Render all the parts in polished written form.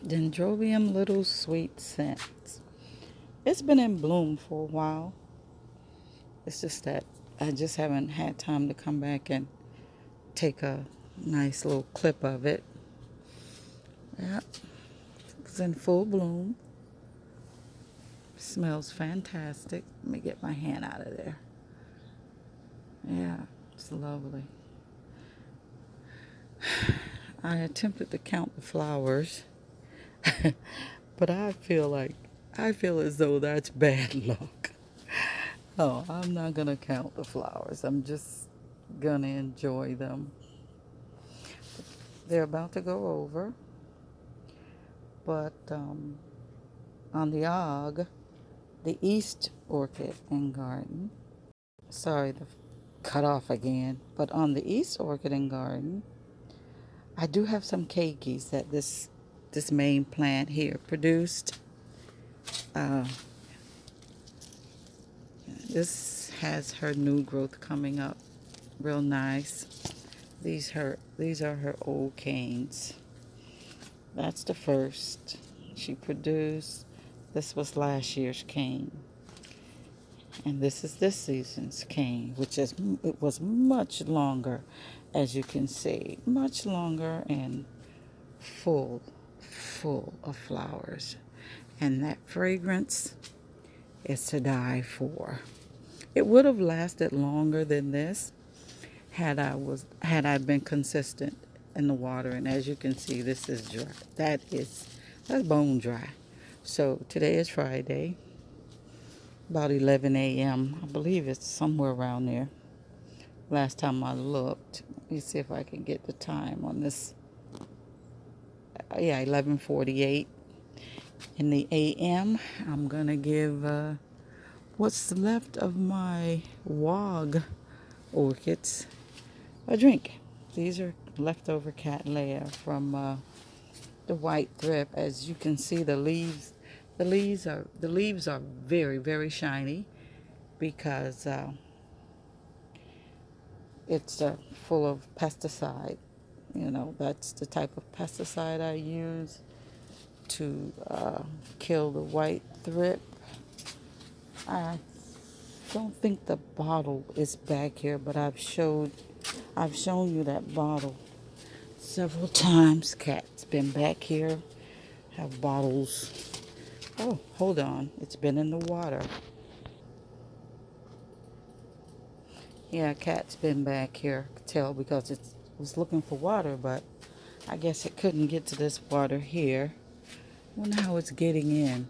Dendrobium Little Sweet Scents. It's been in bloom for a while. It's just that I just haven't had time to come back and take a nice little clip of it. Yeah, it's in full bloom. Smells fantastic. Let me get my hand out of there. Yeah, it's lovely. I attempted to count the flowers, but I feel as though that's bad luck. Oh, I'm not gonna count the flowers. I'm just gonna enjoy them. They're about to go over, but on the OG, the East Orchid and Garden. Sorry, the cut off again. But on the East Orchid and Garden, I do have some keikis that this main plant here produced. Uh, this has her new growth coming up, real nice. These are her old canes. That's the first she produced. This was last year's cane, and this is this season's cane, which is it was much longer, as you can see, much longer and full, full of flowers, and that fragrance is to die for. It would have lasted longer than this had I been consistent in the water. And as you can see, this is dry. That's bone dry. So today is Friday, about 11 a.m. I believe it's somewhere around there. Last time I looked, let me see if I can get the time on this. Yeah, 11:48 in the a.m. I'm gonna give what's left of my WOG orchids a drink. These are leftover Cattleya from the white thrip. As you can see, the leaves are very, very shiny because it's full of pesticide. You know, that's the type of pesticide I use to kill the white thrip. I don't think the bottle is back here, but I've shown you that bottle several times. Cat's been back here. Have bottles. Oh, hold on. It's been in the water. Yeah, cat's been back here. I could tell because it was looking for water, but I guess it couldn't get to this water here. Wonder how it's getting in,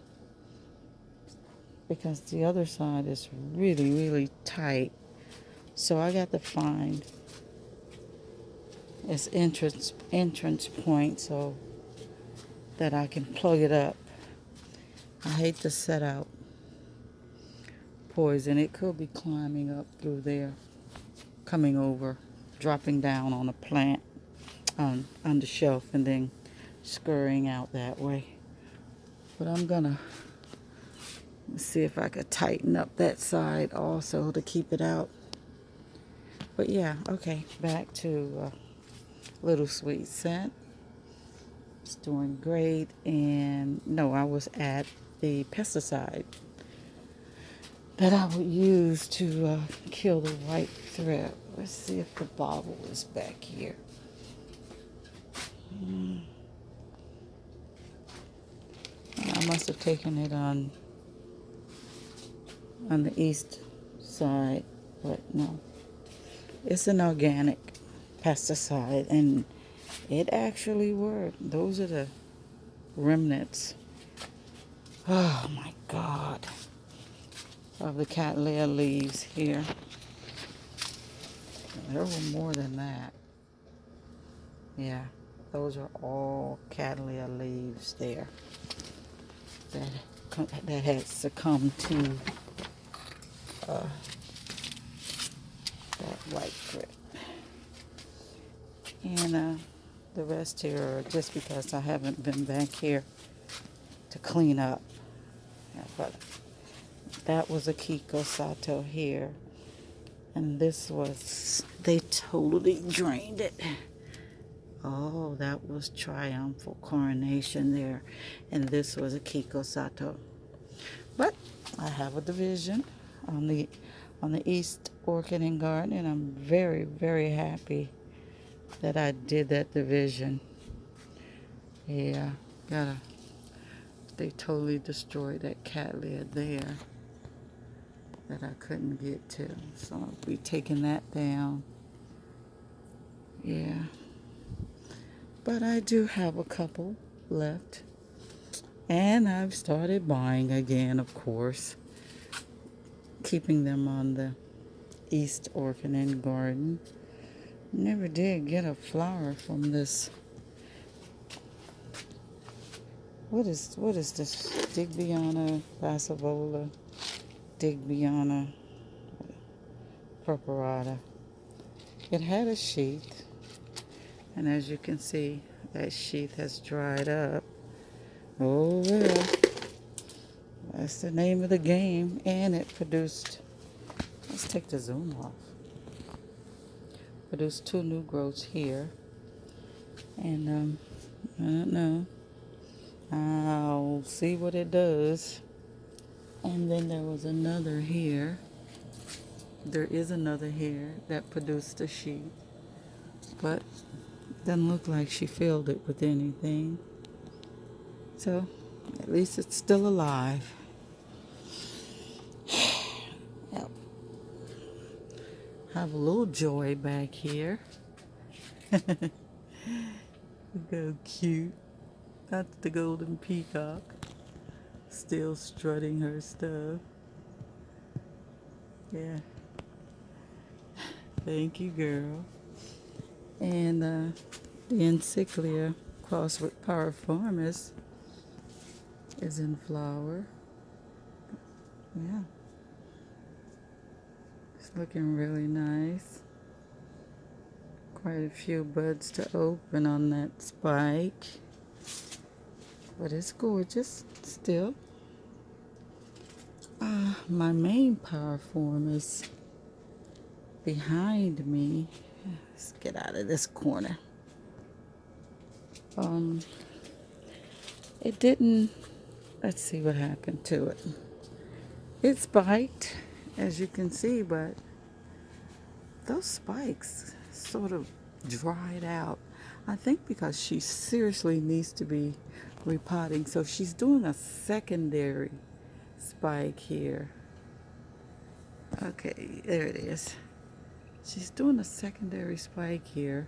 because the other side is really, really tight. So I got to find its entrance point so that I can plug it up. I hate to set out poison. It could be climbing up through there, coming over, dropping down on a plant on the shelf, and then scurrying out that way. But I'm gonna see if I could tighten up that side also to keep it out. But yeah, okay, back to Little Sweet Scent. It's doing great. And no, I was at the pesticide that I would use to kill the white thrip. Let's see if the bottle is back here. I must have taken it on the east side, but no. It's an organic pesticide, and it actually worked. Those are the remnants. Oh my God. Of the Cattleya leaves here. There were more than that. Yeah, those are all Cattleya leaves there that had succumbed to that white thrip. And the rest here are just because I haven't been back here to clean up. Yeah, but that was a Kiko Sato here. And this was, they totally drained it. Oh, that was triumphal coronation there. And this was a Kiko Sato. But I have a division on the East Orchid and Garden, and I'm very, very happy that I did that division. Yeah, they totally destroyed that Cattleya there that I couldn't get to. So I'll be taking that down. Yeah. But I do have a couple left. And I've started buying again, of course. Keeping them on the East Orchid and Garden. Never did get a flower from this. What is this? Digbyana Bassivola, Digbyana Purpurata. It had a sheath, and as you can see, that sheath has dried up. Oh well, that's the name of the game, and it produced. Let's take the zoom off. Produced 2 new growths here, and I don't know. I'll see what it does. And then there was another here. There is another here that produced a sheath, but doesn't look like she filled it with anything. So at least it's still alive. Yep. Have a little joy back here. Look how cute. That's the golden peacock. Still strutting her stuff. Yeah. Thank you, girl. And the Encyclia crossed with Paraformis is in flower. Yeah. It's looking really nice. Quite a few buds to open on that spike. But it's gorgeous still. My main Paraform is behind me. Let's get out of this corner. It didn't, let's see what happened to it. It spiked, as you can see, but those spikes sort of dried out. I think because she seriously needs to be repotting. So she's doing a secondary spike here. Okay, there it is. She's doing a secondary spike here.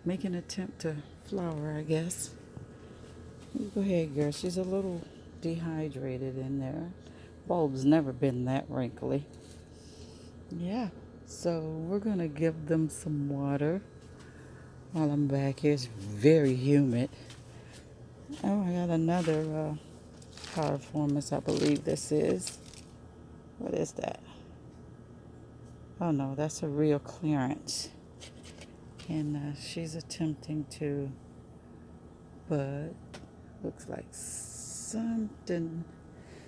Making an attempt to flower, I guess. You go ahead, girl. She's a little dehydrated in there. Bulb's never been that wrinkly. Yeah, so we're going to give them some water while I'm back here. It's very humid. Oh, I got another Paraformis, I believe this is. What is that? Oh no, that's a real clearance. And she's attempting to bud. Looks like something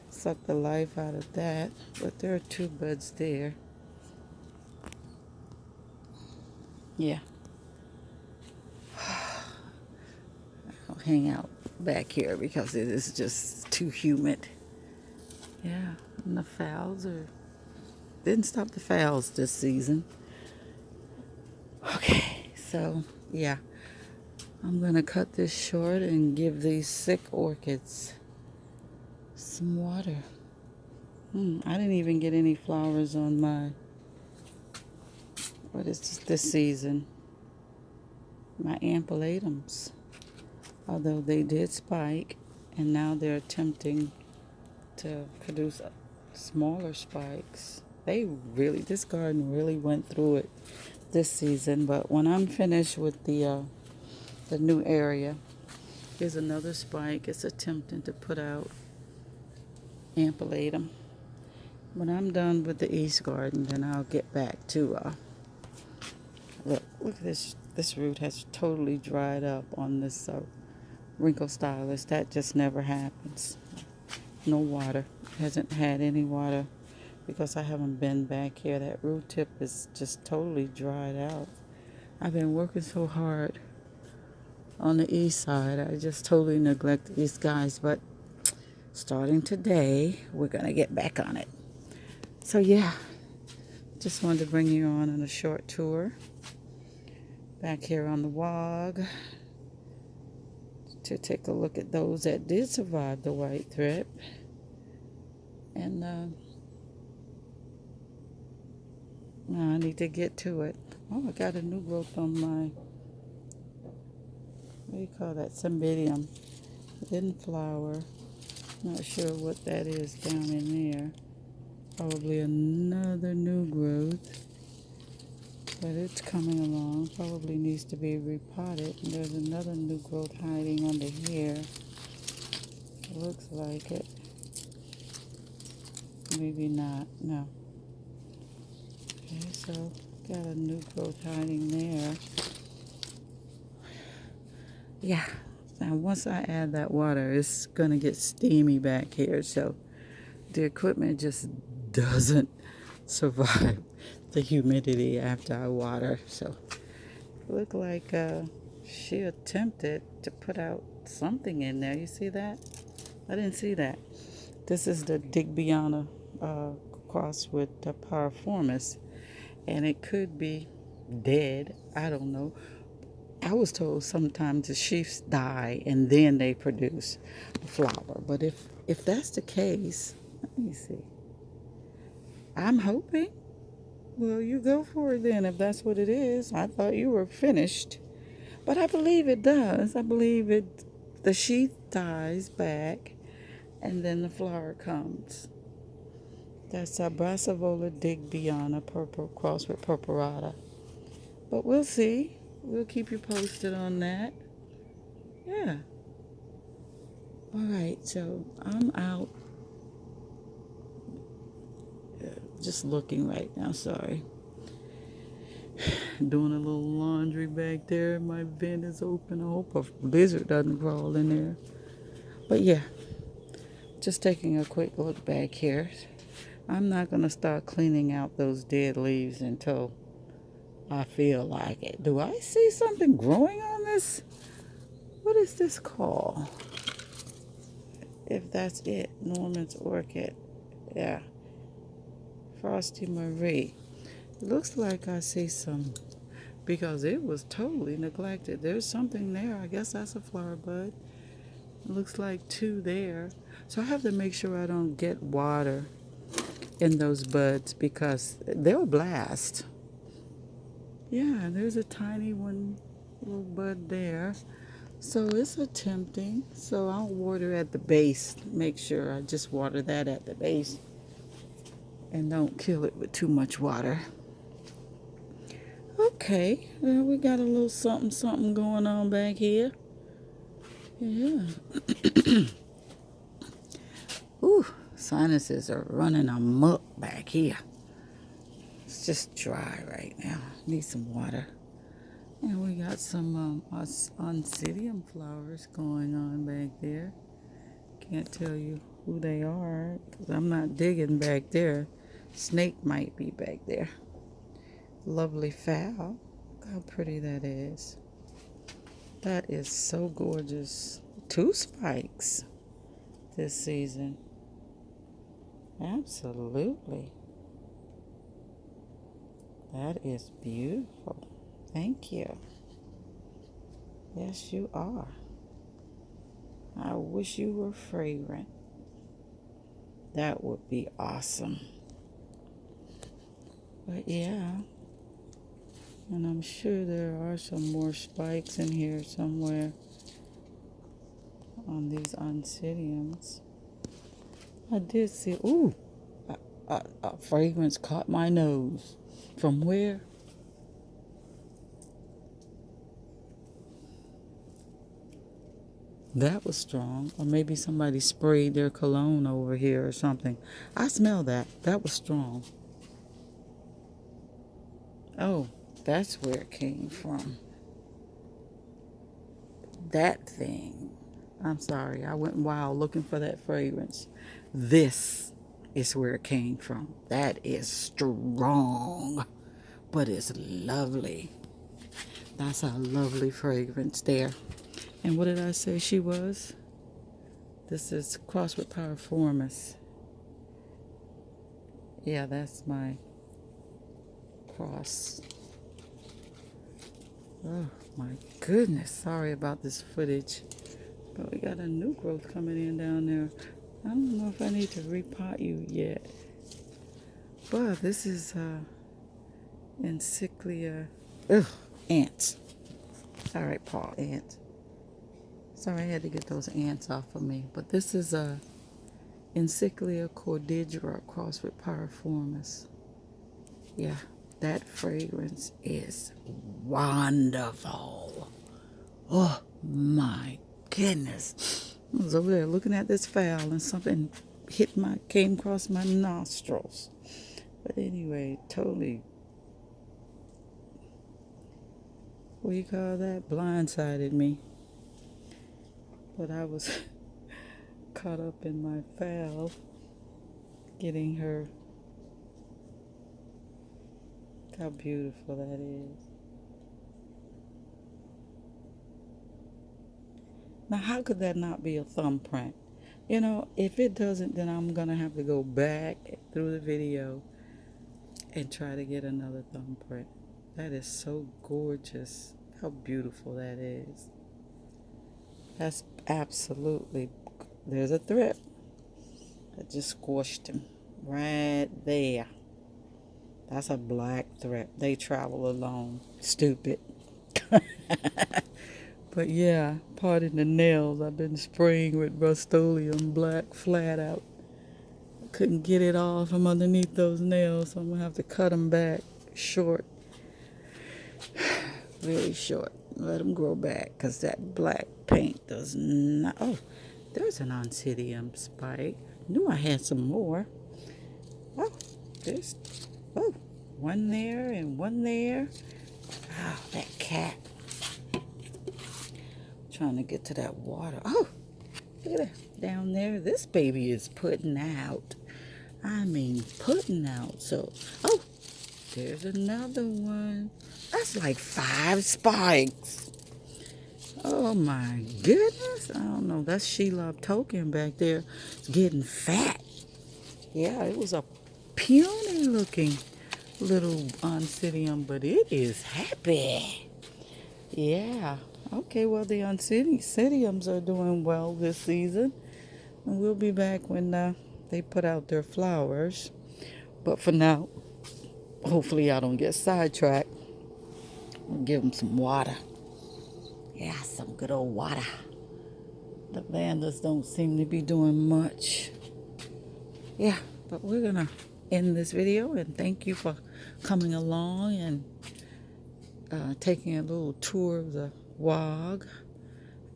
sucked the life out of that. But there are 2 buds there. Yeah. I'll hang out back here because it is just too humid. Yeah, and the fowls didn't stop the fowls this season. Okay, so yeah, I'm gonna cut this short and give these sick orchids some water. I didn't even get any flowers on my, what is this season? My ampullations. Although they did spike, and now they're attempting to produce smaller spikes. This garden really went through it this season. But when I'm finished with the new area, here's another spike. It's attempting to put out ampullatum. When I'm done with the East Garden, then I'll get back to look at this. This root has totally dried up on this wrinkle stylus. That just never happens. No water. Hasn't had any water because I haven't been back here. That root tip is just totally dried out. I've been working so hard on the east side. I just totally neglected these guys, but starting today, we're going to get back on it. So yeah, just wanted to bring you on a short tour back here on the WOG to take a look at those that did survive the white thrip. And I need to get to it. Oh, I got a new growth on my, what do you call that, cymbidium. It didn't flower. Not sure what that is down in there. Probably another new growth. But it's coming along. Probably needs to be repotted. And there's another new growth hiding under here. Looks like it. Maybe not. No. Okay, so got a new growth hiding there. Yeah. Now once I add that water, it's going to get steamy back here. So the equipment just doesn't survive the humidity after I water. So look like she attempted to put out something in there. You see that? I didn't see that. This is the Digbyana cross with the Paraformis, and it could be dead. I don't know. I was told sometimes the sheaths die and then they produce a flower. But if that's the case, let me see. I'm hoping. Well, you go for it then if that's what it is. I thought you were finished. But I believe it does. I believe the sheath dies back and then the flower comes. That's a Brassavola digbyana purple cross with purpurata. But we'll see. We'll keep you posted on that. Yeah. All right, so I'm out. Just looking right now, sorry. Doing a little laundry back there. My vent is open. I hope a lizard doesn't crawl in there. But yeah, just taking a quick look back here. I'm not going to start cleaning out those dead leaves until I feel like it. Do I see something growing on this? What is this called? If that's it, Norman's orchid. Yeah. Frosty Marie. It looks like I see some, because it was totally neglected. There's something there. I guess that's a flower bud. It looks like two there. So I have to make sure I don't get water in those buds because they'll blast. Yeah, there's a tiny one, little bud there. So it's attempting. So I'll water at the base. Make sure I just water that at the base and don't kill it with too much water. Okay, well, we got a little something going on back here. Yeah. Ooh, sinuses are running amok back here. It's just dry right now. Need some water. And we got some oncidium flowers going on back there. Can't tell you who they are because I'm not digging back there. Snake might be back there. Lovely fowl. Look how pretty that is. That is so gorgeous. 2 spikes this season. Absolutely. That is beautiful. Thank you. Yes, you are. I wish you were fragrant. That would be awesome. But yeah. And I'm sure there are some more spikes in here somewhere on these oncidiums. I did see, ooh, a fragrance caught my nose. From where? That was strong. Or maybe somebody sprayed their cologne over here or something. I smell that. That was strong. Oh, that's where it came from. That thing. I'm sorry. I went wild looking for that fragrance. This is where it came from. That is strong, but it's lovely. That's a lovely fragrance there. And what did I say she was? This is cross with piriformis. Yeah, that's my cross. Oh my goodness, sorry about this footage. But we got a new growth coming in down there. I don't know if I need to repot you yet. But this is Encyclia. Ugh, ants. Alright, Paul, ants. Sorry, I had to get those ants off of me. But this is Encyclia cordigera crossed with piriformis. Yeah, that fragrance is wonderful. Oh my goodness. I was over there looking at this fowl and something came across my nostrils. But anyway, totally, what do you call that? Blindsided me. But I was caught up in my fowl getting her. How beautiful that is. Now, how could that not be a thumbprint? You know, if it doesn't, then I'm going to have to go back through the video and try to get another thumbprint. That is so gorgeous. How beautiful that is. That's absolutely... There's a thrip. I just squashed him right there. That's a black thrip. They travel alone. Stupid. But yeah, pardon the nails. I've been spraying with Rust-Oleum black flat out. I couldn't get it all from underneath those nails, so I'm going to have to cut them back short. Really short. Let them grow back, because that black paint does not... Oh, there's an Oncidium spike. Knew I had some more. Oh, there's... Oh, one there and one there. Oh, that cat. Trying to get to that water. Oh, look at that. Down there, this baby is putting out. I mean, putting out. So, oh, there's another one. That's like 5 spikes. Oh my goodness. I don't know. That's Sheila token back there. It's getting fat. Yeah, it was a puny looking little Oncidium, but it is happy. Yeah. Okay, well, the Oncidiums are doing well this season. And we'll be back when they put out their flowers. But for now, hopefully I don't get sidetracked. I'll give them some water. Yeah, some good old water. The Vandas don't seem to be doing much. Yeah, but we're going to end this video. And thank you for coming along and taking a little tour of the WOG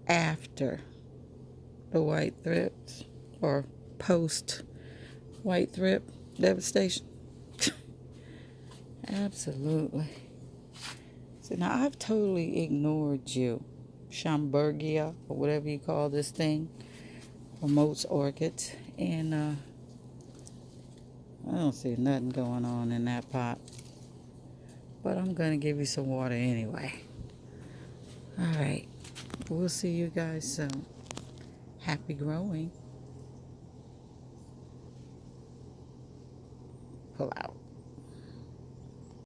after the white thrips, or post white thrip devastation. Absolutely. So now I've totally ignored you. Schomburgia, or whatever you call this thing, promotes orchids, and I don't see nothing going on in that pot. But I'm going to give you some water anyway. Alright, we'll see you guys soon. Happy growing. Pull out.